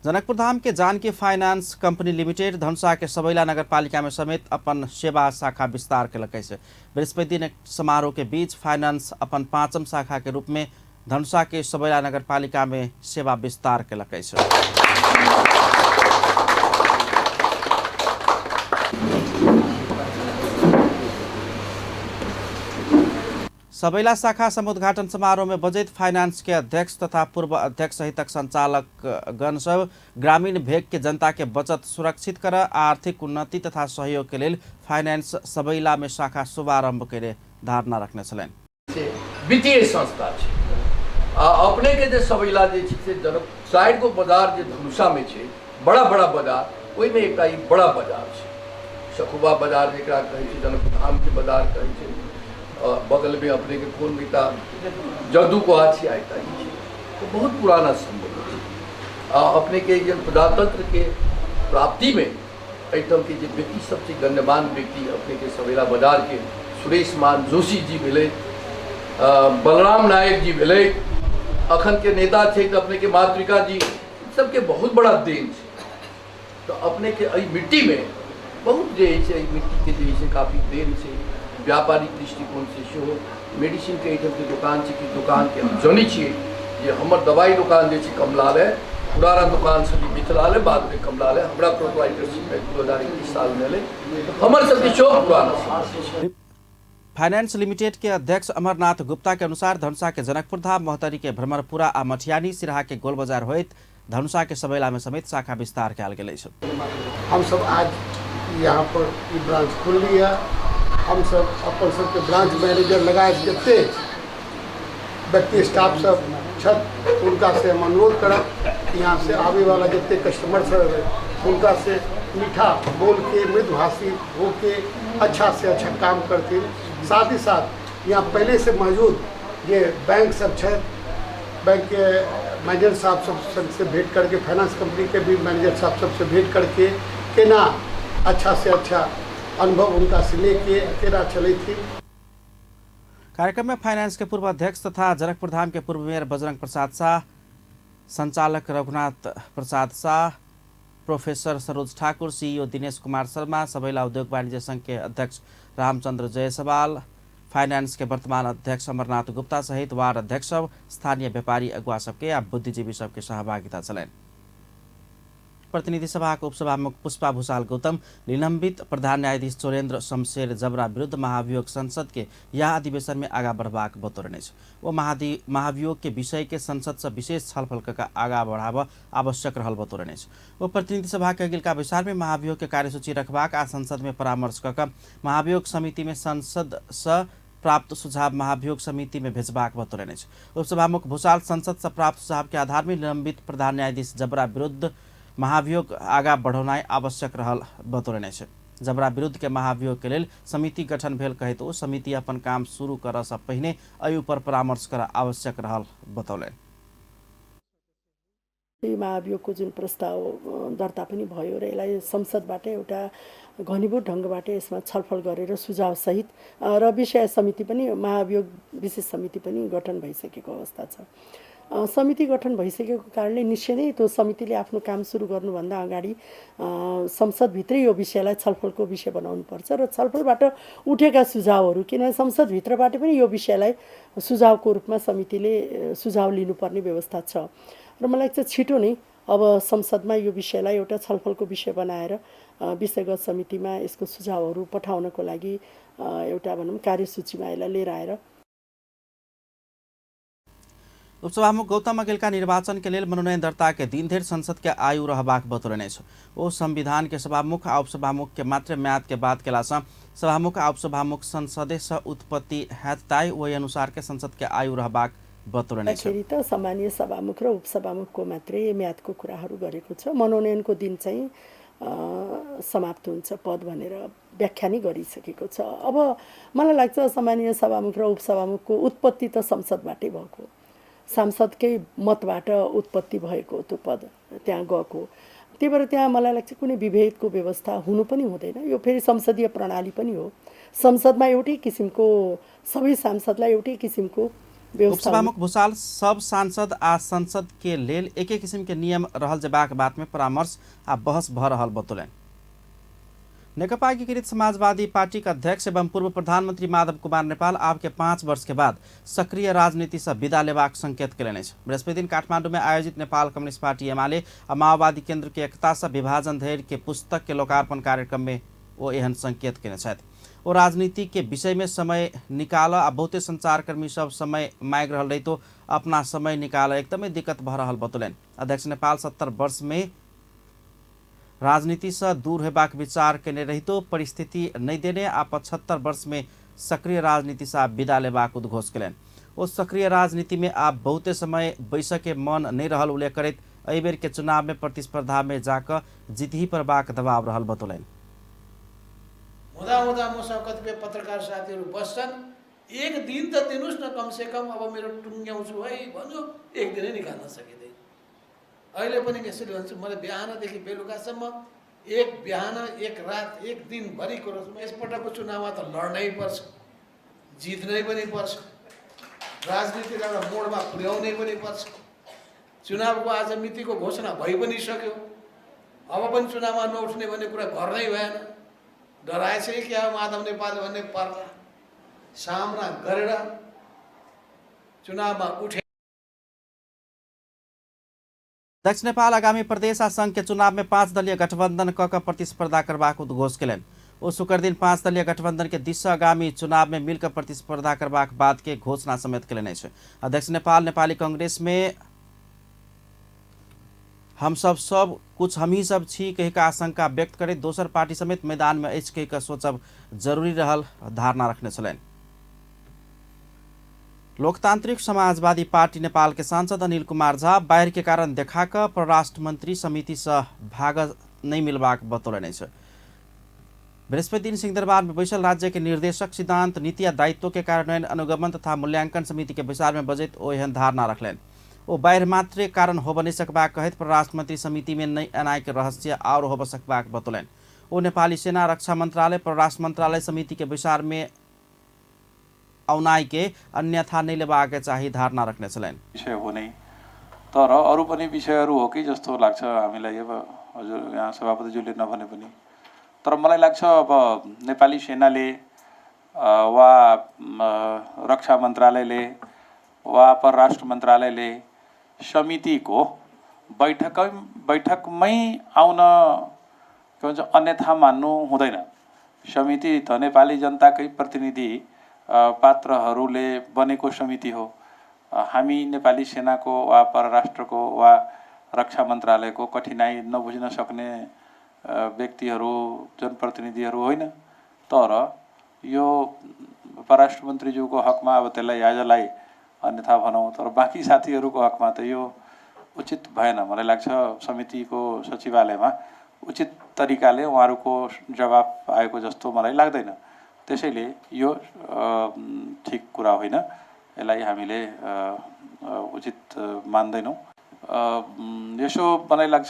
Speaker 1: जनकपुर धाम के Janaki finance company limited Dhanusha के सबैला नगरपालिका में समेत अपन सेवा शाखा विस्तार केलक अछि। बृहस्पति दिन समारोह के बीच फाइनेंस अपन 5म शाखा के रूप में धनुषा के सबैला नगरपालिका में सेवा विस्तार केलक अछि। सबैला शाखा समुद्घाटन समारोह में बजट फाइनेंस के अध्यक्ष तथा पूर्व अध्यक्ष सहितक संचालक गण सब ग्रामीण भेग के जनता के बचत सुरक्षित कर आर्थिक उन्नति तथा सहयोग के लिए फाइनेंस सबैला में शाखा शुभारंभ के धारणा रखने छलनि।
Speaker 11: वित्तीय संस्था अपने के सबैला साइड को बाजार धनुषा में बड़ा बड़ा बाजार ओहि में एक बड़ा बाजार सखुबा बाजार जरा कहे जनकपुर धाम के बाजार कहे बगल में अपने के कौन बीता जदू को आछी आयता तो बहुत पुराना संबंध अपने के प्रजातंत्र के प्राप्ति में एकदम के व्यक्ति सबसे गण्यमान व्यक्ति अपने के सबैला बाजार के सुरेश मान जोशी जी भेले, बलराम नायक जी भेले, अखन के नेता थे तो अपने के मातृका जी सबके बहुत बड़ा देन है। तो अपने के मिट्टी में बहुत मिट्टी के काफी देन से व्यापारिक दृष्टिकोण से मेडिसिन के आइटम के दुकान की दुकान के हम जानी छे जे हमर दवाई दुकान कमला है पुराना दुकान सभी मिथिलाले बाद में कमलाले हमरा प्रोप्राइटरशिप में 2021 साल में ले हमर सबके चो पुराना।
Speaker 1: फाइनेंस लिमिटेड के अध्यक्ष अमरनाथ गुप्ता के अनुसार धनुषा के जनकपुर धाम, मोहतरी के भ्रमरपुरा आ मठियानी, सिराहा के गोल बाजार होइत धनुषा के सबैला में समेत शाखा विस्तार कयल गेल छै।
Speaker 2: हम सब आज यहाँ पर ब्रांच खोल लिया। हम सब अपन सबके ब्रांच मैनेजर लगाए जते व्यक्ति स्टाफ सब छत उनका से हम अनुरोध करब यहाँ से आवे वाला जितने कस्टमर सब उनका से मीठा बोल के मृदुभाषी हो के अच्छा से अच्छा काम करके, साथ ही साथ यहाँ पहले से मौजूद ये बैंक सब है, बैंक के मैनेजर साहब सब से भेंट करके, फाइनेंस कंपनी के भी मैनेजर साहब सबसे भेंट करके केना अच्छा से अच्छा अनुभव उनका से लेके केना चली थी।
Speaker 1: कार्यक्रम में फाइनेंस के पूर्व अध्यक्ष तथा जनकपुर धाम के पूर्व मेयर बजरंग प्रसाद शाह, संचालक रघुनाथ प्रसाद शाह, प्रोफेसर सरोज ठाकुर, सीईओ दिनेश कुमार शर्मा, सबैला उद्योग वाणिज्य संघ के अध्यक्ष रामचंद्र जयसवाल, फाइनेंस के वर्तमान अध्यक्ष अमरनाथ गुप्ता सहित वार्ड अध्यक्ष, स्थानीय व्यापारी अगुवा सबके या बुद्धिजीवी सबके सहभागिता चलन। प्रतिनिधि सभा को उपसभामुख पुष्पा भूषाल गौतम निलंबित प्रधान न्यायाधीश चोरेन्द्र शमशेर जबरा विरुद्ध महाभियोग संसद के यह अधिवेशन में आगा बढ़बाक बतौरने वो महाभियोग के विषय के संसद से विशेष छलफल का आगा बढ़ाव आवश्यक रहल बतौरने वो प्रतिनिधि सभा के अगिलका विचार में महाभियोग के कार्यसूची रखबाक आ संसद में परामर्श कर महाभियोग समिति में संसद से प्राप्त सुझाव महाभियोग समिति में भेजबाक बतौरने उपसभामुख भूषाल संसद से प्राप्त सुझाव के आधार में निलंबित प्रधान न्यायाधीश जबरा विरुद्ध महाभियोग आगा बढ़ौनाइ आवश्यक रहल बतौरने जबरा विरुद्ध के महाभियोग के लेल समिति गठन भेल कहे तो समिति अपन काम शुरू कर से पहिने एहि पर परामर्श कर आवश्यक रहल बतौले।
Speaker 12: महाभियोगको जुन प्रस्ताव दर्ता पनि भयो र यसलाई संसदबाट एउटा घनीभूत ढङ्गबाट यसमा छलफल गरेर सुझाव सहित र विषय समिति पनि महाभियोग विशेष समिति पनि गठन भइसकेको अवस्था छ। समिति गठन भइसकेको कारणले निश्चय नै त्यो समितिले आफ्नो काम सुरु गर्नुभन्दा अगाडि संसदभित्रै यो विषयलाई छलफलको विषय बनाउनुपर्छ र छलफलबाट उठेका सुझावहरू किनभने संसदभित्रबाट पनि यो विषयलाई सुझावको रूपमा समितिले सुझाव लिनुपर्ने व्यवस्था छ र मलाई लाग्छ छिटो नै अब संसदमा यो विषयलाई एउटा छलफलको विषय बनाएर विषयगत समितिमा यसको सुझावहरू पठाउनको लागि एउटा भनौँ कार्यसूचीमा यसलाई लिएर आएर
Speaker 1: उपसभामुख गौतम अगिलका निर्वाचन के लिए मनोनयन दर्ता के दिन धरि संसद के आयु रहबाक बतौरने ओ संविधान के सभामुख आ उपसभामुख के मात्र म्याद के बाद केला सभामुख आ उपसभामुख संसदे से उत्पत्ति हैत ताई वही अनुसार के संसद के आयु रहबाक बतौरने
Speaker 12: त सामान्य सभामुख र उपसभामुखको मात्रै म्यादको कुराहरू गरेको छ। मनोनयनको दिन चाहिँ समाप्त हुन्छ पद भनेर व्याख्या नै गरिसकेको छ। अब मलाई लाग्छ सामान्य सभामुख र उपसभामुखको उत्पत्ति त संसदबाटै भएको, सांसदकै मतबाट उत्पत्ति भएको त्यो पद त्यहाँ गएको, त्यही भएर त्यहाँ मलाई लाग्छ कुनै विभेदको व्यवस्था हुनु पनि हुँदैन। यो फेरि संसदीय प्रणाली पनि हो, संसदमा एउटै किसिमको सबै सांसदलाई एउटै किसिमको
Speaker 1: उपसभामुख भूषाल सब सांसद आ संसद के लेल एके किसिम के नियम रहल जेबाक बात में परामर्श आ बहस भ रहल बतौलन। नेकपा एकीकृत समाजवादी पार्टी का अध्यक्ष एवं पूर्व प्रधानमंत्री माधव कुमार नेपाल अब के 5 वर्ष के बाद सक्रिय राजनीति से विदा लेबाक संकेत कयलनि। बृहस्पति दिन काठमांडू में आयोजित नेपाल कम्युनिस्ट पार्टी एमाले आ माओवादी केंद्र के एकता से विभाजन धैर्य के पुस्तक के लोकार्पण कार्यक्रम में वो एहन संकेत कयने छथि। वो राजनीति के विषय में समय निकाल आ बहुते संचारकर्मी सब समय मांग रहल रही तो अपना समय निकाल एकदमै दिक्कत भ रहल बतौलन। अध्यक्ष नेपाल 70 वर्ष में राजनीति से दूर हेबाक विचार केने रही तो परिस्थिति नहीं देने आ 75 वर्ष में सक्रिय राजनीति से विदा लेबाक उद्घोष कयलनि। वो सक्रिय राजनीति में आप बहुते समय बैसक के मन नहीं रहल उल्लेख करैत एहि बेर के चुनाव में प्रतिस्पर्धा में जाकर जीत ही परबाक दबाव रहल बतौलन।
Speaker 13: हुँदा मसँग कतिपय पत्रकार साथीहरू बस्छन्, एक दिन त दिनुस् न कमसे कम, अब मेरो टुङ्ग्याउँछु है भन्यो, एक दिनै निकाल्न सकिँदैन। अहिले पनि यसरी भन्छु, मैले बिहानदेखि बेलुकासम्म एक बिहान एक रात एक दिनभरिको यसपटकको चुनावमा त लड्नै पर्छ, जित्नै पनि पर्छ, राजनीतिलाई एउटा मोडमा पुर्याउनै पनि पर्छ। चुनावको आज मितिको घोषणा भइ पनि सक्यो, अब पनि चुनावमा नउठ्ने भन्ने कुरा गर्नै भएन। डराएछ क्या माधव नेपाल भन्ने पर्ला सामना गरेर चुनावमा उठे
Speaker 1: दक्षिण नेपाल आगामी प्रदेश आ संघ के चुनाव में 5 दलीय गठबंधन क प्रतिस्पर्धा करबाक उद्घोष केलनि। ओ शुक्र दिन 5 दलीय गठबंधन के दिस आगामी चुनाव में मिलकर प्रतिस्पर्धा करबाक बाद के घोषणा समेत केलनि अछि। दक्षिण नेपाल नेपाली कांग्रेस में हम सब कुछ हम ही सब छी कहिका आशंका व्यक्त करे दोसर पार्टी समेत मैदान में अछि कहिका सोचब जरूरी रहल धारणा रखने छलनि। लोकतांत्रिक समाजवादी पार्टी नेपाल के सांसद अनिल कुमार झा बाढ़ के कारण देखाकर परराष्ट्र मंत्री समिति से भाग नहीं मिलबाक बतौलनि अछि। बृहस्पति दिन सिंहदरबार में बैसल राज्य के निर्देशक सिद्धांत नीति आ दायित्व के कार्यान्वयन अनुगमन तथा मूल्यांकन समिति के विचार में बजैत ओ एहन धारणा रखलनि। ओ बाढ़ मात्रे कारण होब नहीं सकबाक कहैत परराष्ट्र मंत्री समिति में नहीं एनाय के रहस्य और होब सकबाक बतौलनि। ओ नेपाली सेना रक्षा मंत्रालय परराष्ट्र मंत्रालय समिति के विचार में औनाई के अन्यथा नहीं लेबाक चाहिँ धारणा रख्ने छलनि।
Speaker 14: विषय हो नै तर अरू पनि विषयहरू हो कि जस्तो लाग्छ हामीलाई। अब हजुर यहाँ सभापतिज्यूले नभने पनि तर मलाई लाग्छ अब नेपाली सेनाले वा रक्षा मन्त्रालयले वा परराष्ट्र मन्त्रालयले समितिको बैठकमै आउन के भन्छ अन्यथा मान्नु हुँदैन। समिति त नेपाली जनताकै प्रतिनिधि पात्रहरूले बनेको समिति हो। हामी नेपाली सेनाको वा परराष्ट्रको वा रक्षा मन्त्रालयको कठिनाई नबुझ्न सक्ने व्यक्तिहरू जनप्रतिनिधिहरू होइन। तर यो परराष्ट्र मन्त्रीज्यूको हकमा अब त्यसलाई आजलाई अन्यथा भनौँ तर बाँकी साथीहरूको हकमा त यो उचित भएन। मलाई लाग्छ समितिको सचिवालयमा उचित तरिकाले उहाँहरूको जवाफ आएको जस्तो मलाई लाग्दैन। त्यसैले यो ठिक कुरा होइन। यसलाई हामीले उचित मान्दैनौँ। यसो मलाई लाग्छ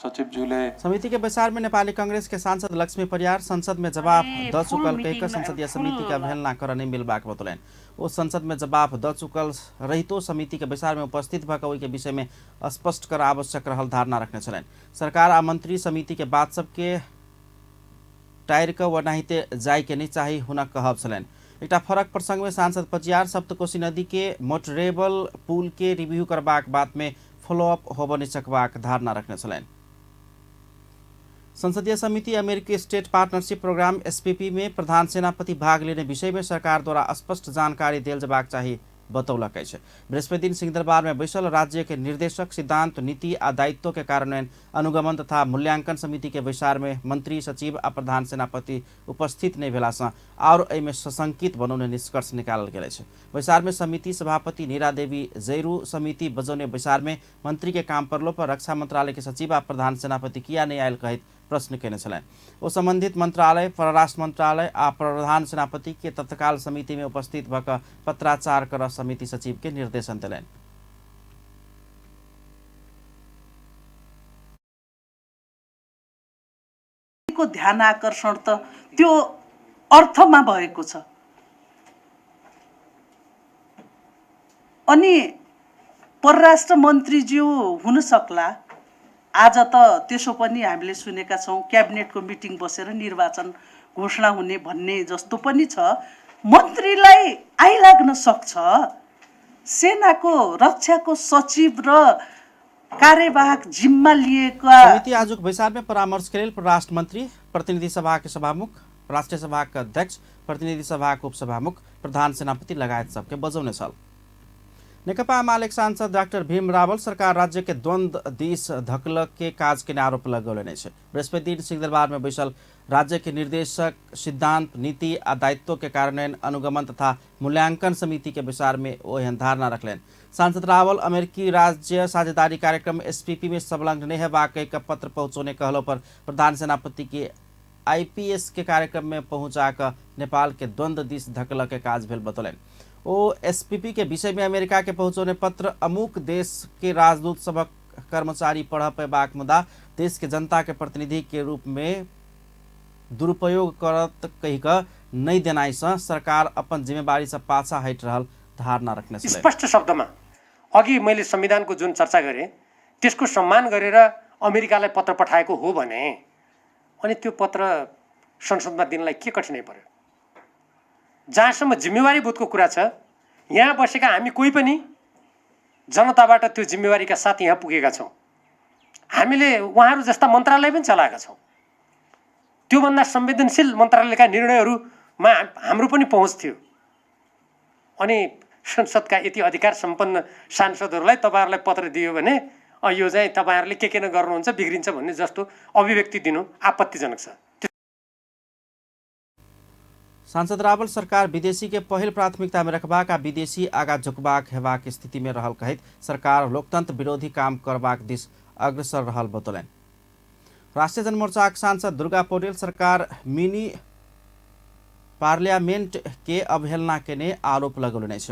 Speaker 14: सचिवज्यूले
Speaker 1: समिति के विचार में नेपाली कांग्रेस के सांसद लक्ष्मी परियार संसद में जवाब द चुकल कहकर संसदीय समिति का अवहेलना कर नहीं मिलबाक बतौलनि। वो संसद में जवाब द चुकल रहितो समिति के विचार में उपस्थित भक ओहि के विषय में स्पष्ट कर आवश्यक रहल धारणा रखने छलनि। सरकार आ मंत्री समिति के बात सबके टायर क व नाहिते जाय के नहीं चाही हुन कहब छलनि। एक फरक प्रसंग में सांसद पचियार सप्तकोशी नदी के मोटरेबल पुल के रिव्यू करबाक बाद में फॉलोअप होब नहीं सकबाक धारणा रखने छलनि। संसदीय समिति अमेरिकी स्टेट पार्टनरशिप प्रोग्राम एसपीपी में प्रधान सेनापति भाग लेने विषय में सरकार द्वारा स्पष्ट जानकारी देल जबाक चाहिए बतौलक अछि। बृहस्पति दिन सिंहदरबार में बैसल राज्य के निर्देशक सिद्धांत नीति आ दायित्व के कार्यान्वयन अनुगमन तथा मूल्यांकन समिति के विचार में मंत्री सचिव आ प्रधान सेनापति उपस्थित नहीं भेला से और एहिमे सशंकित बनौने निष्कर्ष निकालल गेल अछि। विचार में समिति सभापति नीरा देवी जैरू समिति बजौने विचार में मंत्री के काम परलो पर रक्षा मंत्रालय के सचिव आ प्रधान सेनापति किया नहीं आयल कहैत प्रश्न केने छलनि। ओ संबंधित मंत्रालय परराष्ट्र मंत्रालय आ प्रधान सेनापति के तत्काल समिति में उपस्थित भक पत्राचार कर समिति सचिव के निर्देशन दिलनि।
Speaker 15: को ध्यान आकर्षण त त्यो अर्थमा भएको छ। अनि परराष्ट्र मन्त्रीज्यू हुन सक्ला। आज त त्यसो पनि हामीले सुनेका छौं क्याबिनेटको मिटिङ बसेर निर्वाचन घोषणा हुने भन्ने जस्तो पनि छ। मन्त्रीलाई आइलाग्न सक्छ। सेनाको रक्षाको सचिव र कार्यवाहक जिम्मा लिएका
Speaker 1: समिति आजुक विचार में परामर्श के लिए परराष्ट्र मंत्री प्रतिनिधि सभा के सभामुख राष्ट्रीय सभा के अध्यक्ष प्रतिनिधि सभा के उपसभामुख प्रधान सेनापति लगायत सबके बजौने छल। नेकपा एमाले सांसद डाक्टर भीम रावल सरकार राज्य के द्वंद्व दिश धकल के काज के आरोप लगौलनि अछि। बृहस्पति दिन सिंहदरबार में बैसल राज्य के निर्देशक सिद्धांत नीति आ दायित्व के कार्यान्वयन अनुगमन तथा मूल्यांकन समिति के विचार में ओ एहन धारणा रखलनि। सांसद रावल अमेरिकी राज्य साझेदारी कार्यक्रम एसपीपी में संलग्न नहीं हेबाक एक पत्र पहुंचौने कहलो पर प्रधान सेनापति के आईपीएस के कार्यक्रम में पहुंचाकर नेपाल के द्वंद्व दिश धकल के काज भेल बतौलनि। ओ एसपीपी के विषय में अमेरिका के पहुंचौने पत्र अमुक देश के राजदूत सबक कर्मचारी पढ़ पेबाक मुदा देश के जनता के प्रतिनिधि के रूप में दुरुपयोग करत कहिक नहीं देनाई से सरकार अपन जिम्मेवारी से पाछा हट रहल धारणा रखने छले।
Speaker 16: स्पष्ट शब्दमा अघि मैले संविधानको जुन चर्चा गरेँ त्यसको सम्मान गरेर अमेरिकालाई पत्र पठाएको हो भने अनि त्यो पत्र संसदमा दिनलाई के कठिनाइ पर्यो। जहाँसम्म जिम्मेवारी बोधको कुरा छ यहाँ बसेका हामी कोही पनि जनताबाट त्यो जिम्मेवारीका साथ यहाँ पुगेका छौँ। हामीले उहाँहरू जस्ता मन्त्रालय पनि चलाएका छौँ। त्योभन्दा संवेदनशील मन्त्रालयका निर्णयहरूमा हाम्रो पनि पहुँच थियो। अनि संसदका यति अधिकार सम्पन्न सांसदहरूलाई तपाईँहरूलाई पत्र दियो भने यो चाहिँ तपाईँहरूले के न गर्नुहुन्छ बिग्रिन्छ भन्ने जस्तो अभिव्यक्ति दिनु आपत्तिजनक छ।
Speaker 1: सांसद रावल सरकार विदेशी के पहिल प्राथमिकता में रखबाका विदेशी आगा झुकबाक हेबाक स्थिति में रहल कहित सरकार लोकतंत्र विरोधी काम करबाक दिश अग्रसर रहल बतौलन। राष्ट्रिय जनमोर्चाक सांसद दुर्गा पौडेल सरकार मिनी पार्लियामेंट के अवहेलना केने आरोप लगौलने छ।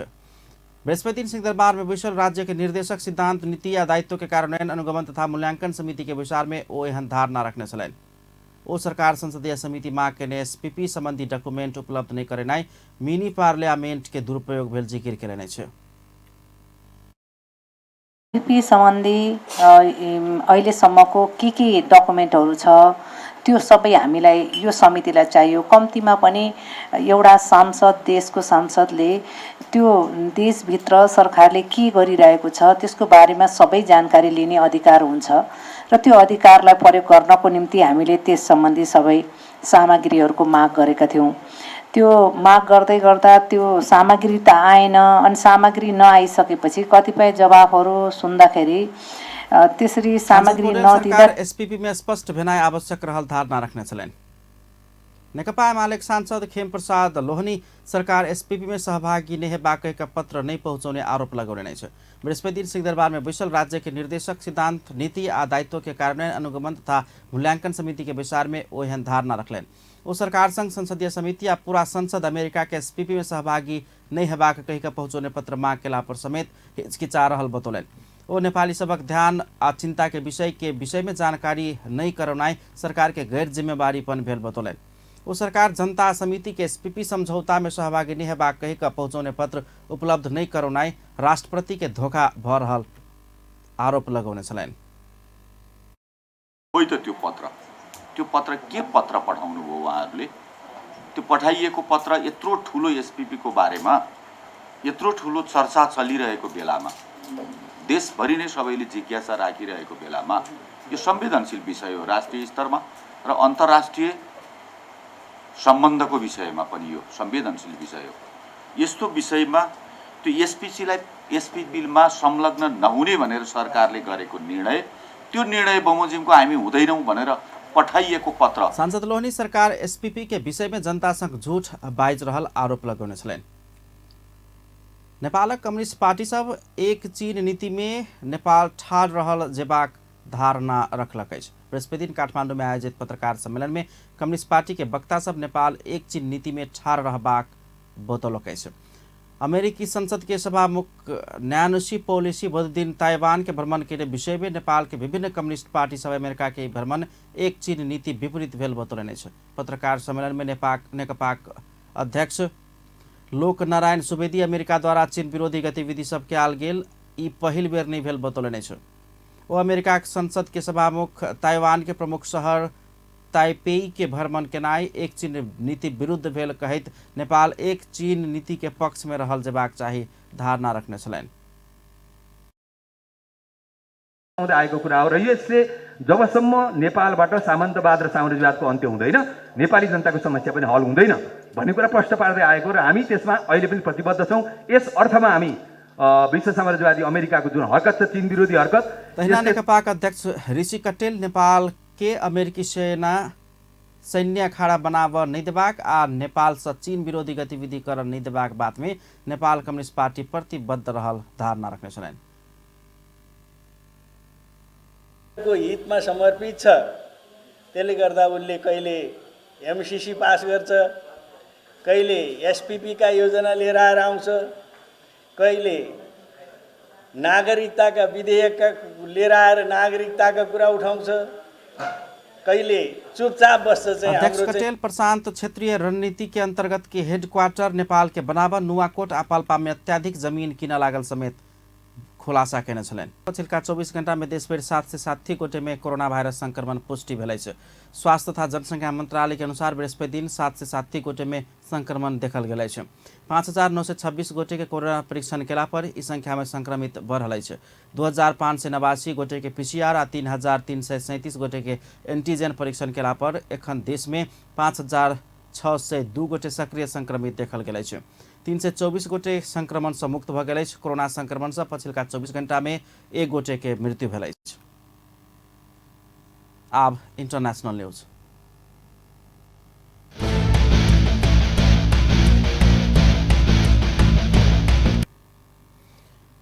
Speaker 1: बृहस्पति दिन सिंहदरबार में विशल राज्य के निर्देशक सिद्धांत नीति या दायित्व के कार्यान्वयन अनुगमन तथा मूल्यांकन समिति के विचार में ओ एहन धारणा रखने चलन। ओ सरकार संसदीय समिति माग के एसपीपी संबंधी डॉक्यूमेंट उपलब्ध नहीं करेनाई मिनी पार्लियामेंट के दुरुपयोग भेल जिकिर केलने छ।
Speaker 17: एसपीपी सम्बन्धी अहिलेसम्मको के डकुमेन्टहरू छ त्यो सबै हामीलाई यो समितिलाई चाहियो। कम्तीमा पनि एउटा सांसद देशको सांसदले त्यो देशभित्र सरकारले के गरिरहेको छ त्यसको बारेमा सबै जानकारी लिने अधिकार हुन्छ र त्यो अधिकारलाई प्रयोग गर्नको निम्ति हामीले त्यस सम्बन्धी सबै सामग्रीहरूको माग गरेका थियौँ। त्यो माग गर्दै गर्दा त्यो सामग्री त आएन। अनि सामग्री नआइसकेपछि कतिपय जवाफहरू सुन्दाखेरि त्यसरी सामग्री नदिँदा
Speaker 1: एसपीपी में स्पष्ट भेनाइ आवश्यक रहल धारणा रखने चलन। नेकपा एमालेका सांसद खेम प्रसाद लोहनी सरकार एसपीपी में सहभागी नहीं हेबाक का पत्र नहीं पहुँचाउने आरोप लगाउने छ। बृहस्पति दिन सिंहदरबार में विशल राज्य के निर्देशक सिद्धांत नीति आ दायित्व के कार्यान्वयन अनुगमन तथा मूल्यांकन समिति के विचार में ओ एहन धारणा रखलन। वो सरकार संघ संसदीय समिति या पूरा संसद अमेरिका के एसपीपी में सहभागी नहीं हेबाक कहिका पहुँचाउने पत्र माग केला पर समेत हिचकिचा रहल बतौलन। वो नेपाली सबक ध्यान आ चिंता के विषय में जानकारी नहीं करौनाई सरकार के गैर जिम्मेवारीपन भेल बतौलन। वो सरकार जनता समिति के एसपीपी समझौता में सहभागी नहीं हेबाक कहिका पहुँचाउने पत्र उपलब्ध नहीं करौनाई राष्ट्रपति के धोखा भ रहल आरोप लगाउने छन्।
Speaker 18: त्यो पत्र के पत्र पठाउनु भयो उहाँहरूले? त्यो पठाइएको पत्र यत्रो ठुलो एसपीपी को बारेमा यत्रो ठुलो चर्चा चलिरहेको बेलामा देशभरि नै सबैले जिज्ञासा राखिरहेको बेलामा यो संवेदनशील विषय हो। राष्ट्रिय स्तरमा र अन्तर्राष्ट्रिय सम्बन्धको विषयमा पनि यो संवेदनशील विषय हो। यस्तो विषयमा त्यो एसपीपीमा संलग्न नहुने भनेर सरकारले गरेको निर्णय त्यो निर्णय बमोजिमको हामी हुँदैनौँ भनेर पठाइएको पत्र।
Speaker 1: सांसद लोहनी सरकार एसपीपी के विषय में जनता संग झूठ बाइज रहल आरोप लगाउने छन्। नेपालक कम्युनिस्ट पार्टी सब एक चीन नीति में नेपाल ठाड़ रहल जेबाक धारणा रखलक अछि। बृहस्पति दिन काठमांडू में आयोजित पत्रकार सम्मेलन में कम्युनिस्ट पार्टी के वक्ता सब नेपाल एक चीन नीति में ठाड़ रहबाक बतौलक अछि। अमेरिकी संसद के सभामुख न्यानुसी पेलोसी बुध दिन ताइवान के भ्रमण के विषय में नेपाल के विभिन्न कम्युनिस्ट पार्टी सब अमेरिका के भ्रमण एक चीन नीति विपरीत भेल बतौलने छ। पत्रकार सम्मेलन में नेकपा अध्यक्ष लोकनारायण सुवेदी अमेरिका द्वारा चीन विरोधी गतिविधि सबके आल गेल ई पहिल बेर नहीं भेल बतौलने छ। वो अमेरिका संसद के सभामुख ताइवान के प्रमुख शहर ताइपेई के भ्रमण केनाई एक चीन नीति विरुद्ध भेल कहित नेपाल एक चीन नीति के पक्ष में रहल जेबाक चाही धारणा रखने छन्।
Speaker 19: आएको कुरा हो र यसले जबसम्म नेपालबाट सामन्तवाद र साम्राज्यवादको अन्त्य हुँदैन नेपाली जनताको समस्या पनि हल हुँदैन भन्ने कुरा प्रश्न पार्दै आएको र हामी त्यसमा अहिले पनि प्रतिबद्ध छौँ। यस अर्थमा हामी विश्व साम्राज्यवादी अमेरिकाको जुन हरकत छ चीन विरोधी हरकत
Speaker 1: तहिना नेकपाका अध्यक्ष ऋषि कटेल नेपाल के अमेरिकी सेना सैन्य अखाड़ा बनाव नहीं देबाक आ नेपाल से चीन विरोधी गतिविधि कर नहीं देबाक बात में नेपाल कम्युनिस्ट पार्टी प्रतिबद्ध रहल धारणा रखने छन्।
Speaker 20: को हितमा समर्पित छ। त्यसले गर्दा उनले कहिले एमसीसी पास गर्छ, कहिले एसपीपी का योजना लिएर आएर आउँछ, कहिले नागरिकताका विधेयक लिएर आएर नागरिकताका कुरा उठाउँछ, कहिले चुपचाप बस्छ।
Speaker 1: अध्यक्ष कटेल प्रशांत क्षेत्रीय रणनीति के अंतर्गत के हेडक्वार्टर नेपाल के बनावा नुवाकोट आ पाल्पा में अत्याधिक जमीन किन लागल समेत खुलासा केने छलनि। पछिल्का 24 घण्टा में देशभरि 760 गोटे में कोरोना भाइरस संक्रमण पुष्टि भेलै छै। स्वास्थ्य तथा जनसंख्या मंत्रालय के अनुसार बृहस्पति दिन 760 गोटे में संक्रमण देखल गेलै छै। 5926 गोटे के कोरोना परीक्षण केला पर ई संख्या में संक्रमित बढ़ रहलै छै। 2589 गोटे के PCR आ 3337 गोटे के एंटीजन परीक्षण केला पर एखन देश में 5602 गोटे सक्रिय संक्रमित देखल गेलै छै। 324 गोटे संक्रमण से मुक्त भ गेलै। कोरोना संक्रमण से पछिल्का 24 घण्टा में 1 गोटे के मृत्यु भेलै। आब इंटरनेशनल न्यूज।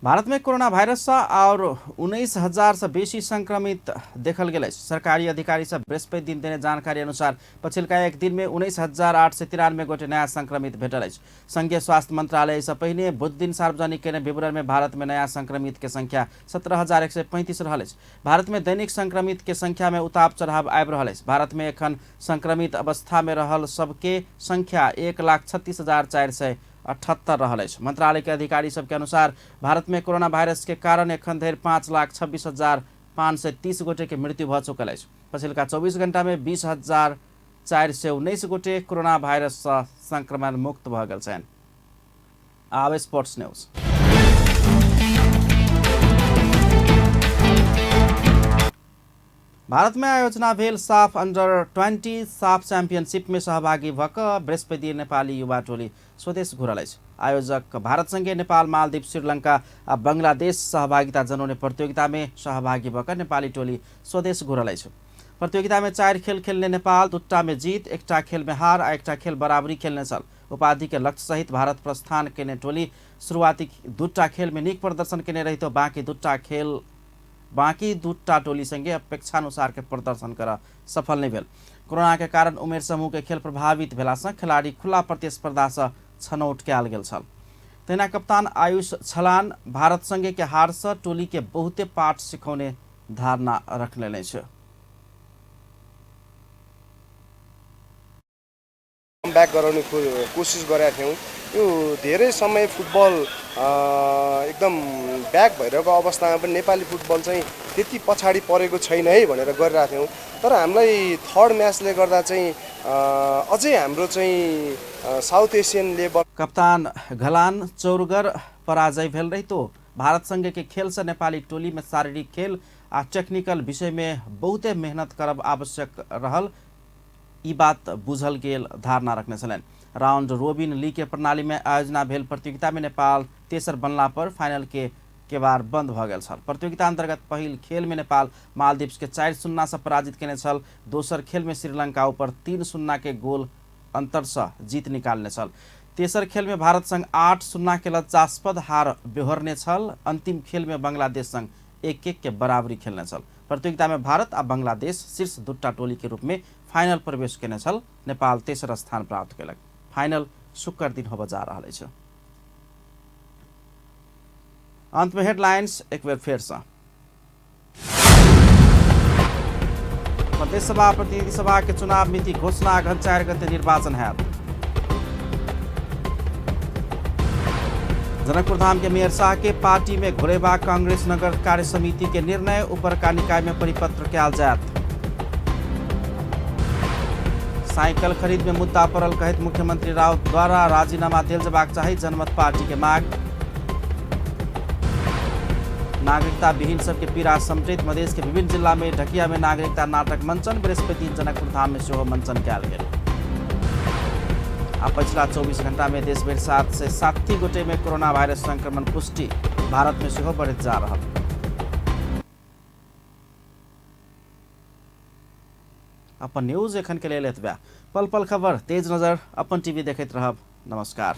Speaker 1: भारत में कोरोना वायरस से और 19,000 से बेसी संक्रमित देखल गेलै। सरकारी अधिकारी सब बृहस्पति दिन देने जानकारी अनुसार पछिल्का एक दिन में 19,893 गोटे नया संक्रमित भेटल अछि। संघीय स्वास्थ्य मंत्रालय से पहिने बुध दिन सार्वजनिक केने विवरण में भारत में नया संक्रमित के संख्या 17,135 रहल अछि। भारत में दैनिक संक्रमित के संख्या में उतार चढ़ाव आबि रहल अछि। भारत में एखन संक्रमित अवस्था में रहल सबके संख्या 1,36,478 रहल अछि। मंत्रालय के अधिकारी सबके अनुसार भारत में कोरोना वायरस के कारण एखन धरि 5,26,530 गोटे के मृत्यु भ चुकल अछि। पछिल्का 24 घण्टा में 20,419 गोटे कोरोना वायरस से संक्रमण मुक्त भ गेल छन्। आब स्पोर्ट्स न्यूज। भारत में आयोजना भेल साफ अंडर-20 साफ चैंपियनशिप में सहभागी भक बृहस्पति नेपाली युवा टोली स्वदेश घुरल अछि। आयोजक भारत संगे नेपाल, मालदीव, श्रीलंका आ बांग्लादेश सहभागिता जनाउने प्रतियोगिता में सहभागी भक नेपाली टोली स्वदेश घुरल अछि। प्रतियोगिता में 4 खेल खेलने नेपाल 2टा में जीत, 1टा खेल में हार आ 1टा खेल बराबरी खेलने छल। उपाधि के लक्ष्य सहित भारत प्रस्थान केने टोली शुरुआती 2टा खेल में नीक प्रदर्शन केने रही तो बाकी 2टा टोली संगे अपेक्षानुसार के प्रदर्शन कर सफल नहीं भेल। कोरोना के कारण उमेर समूह के खेल प्रभावित भेला से खिलाड़ी खुला प्रतिस्पर्धा से छनौट कयल गेल छल। तहिना कप्तान आयुष छलान भारत संगे के हार से टोली के बहुते पाठ सिखौने धारणा रखले छै।
Speaker 21: बैक गराउने कोसिस गरेका थियौँ। यो धेरै समय फुटबल एकदम ब्याक भइरहेको अवस्थामा पनि नेपाली फुटबल चाहिँ त्यति पछाडि परेको छैन है भनेर गरिरहेका थियौँ। तर हामीलाई थर्ड म्याचले गर्दा चाहिँ अझै हाम्रो चाहिँ साउथ एशियन लेभल।
Speaker 1: कप्तान घलान चौरगर पराजय भेल रही तो भारत संगे के खेल से नेपाली टोली में शारीरिक खेल आ टेक्निकल विषय में बहुते मेहनत करब आवश्यक रहल, ई बात बुझल गेल धारणा रखने छलनि। राउंड रोबिन लीग के प्रणाली में आयोजना भेल प्रतियोगिता में नेपाल तेसर बनला पर फाइनल के केवाड़ बंद भ गेल छल। प्रतियोगिता अंतर्गत पहिल खेल में नेपाल मालदीव्स के 4-0 से पराजित केने छल। दोसर खेल में श्रीलंका ऊपर 3-0 के गोल अंतर से जीत निकालने छल। तेसर खेल में भारत संग 8-0 के लज्जास्पद हार बेहोरने छल। अंतिम खेल में बांग्लादेश संग 1-1 के बराबरी खेलने छल। प्रतियोगिता में भारत आ बांग्लादेश शीर्ष 2टा टोली के रूप में फाइनल प्रवेश केने छल। नेपाल तेसर स्थान प्राप्त केलक। फाइनल शुक्र दिन होब जा रहल अछि। अंत में हेडलाइंस एक बेर फेर से। प्रदेश सभा प्रतिनिधि सभा के चुनाव मिति घोषणा अगहन 4 गते निर्वाचन हैत। जनकपुर धाम के मेयर शाह के पार्टी में घुरेबा कांग्रेस नगर कार्य समिति के निर्णय ऊपर का निकाय में परिपत्र कयल जायत। साइकिल खरीद में मुद्दा पड़ल कहत मुख्यमंत्री राउत द्वारा राजीनामा देल जबाक चाही जनमत पार्टी के मांग। नागरिकता विहीन सबके पीड़ा समेटैत मधेश के विभिन्न जिला में ढकिया में नागरिकता नाटक मंचन। बृहस्पति दिन जनकपुर धाम में सेहो मंचन कयल गेल। आ पिछला 24 घंटा में देश भर 760 गोटे में कोरोना वायरस संक्रमण पुष्टि। भारत में सेहो बढ़त जा रहल। अपन न्यूज एखन के लेल एतबे। पल पल खबर तेज नजर अपन टीवी देखैत रहब। नमस्कार।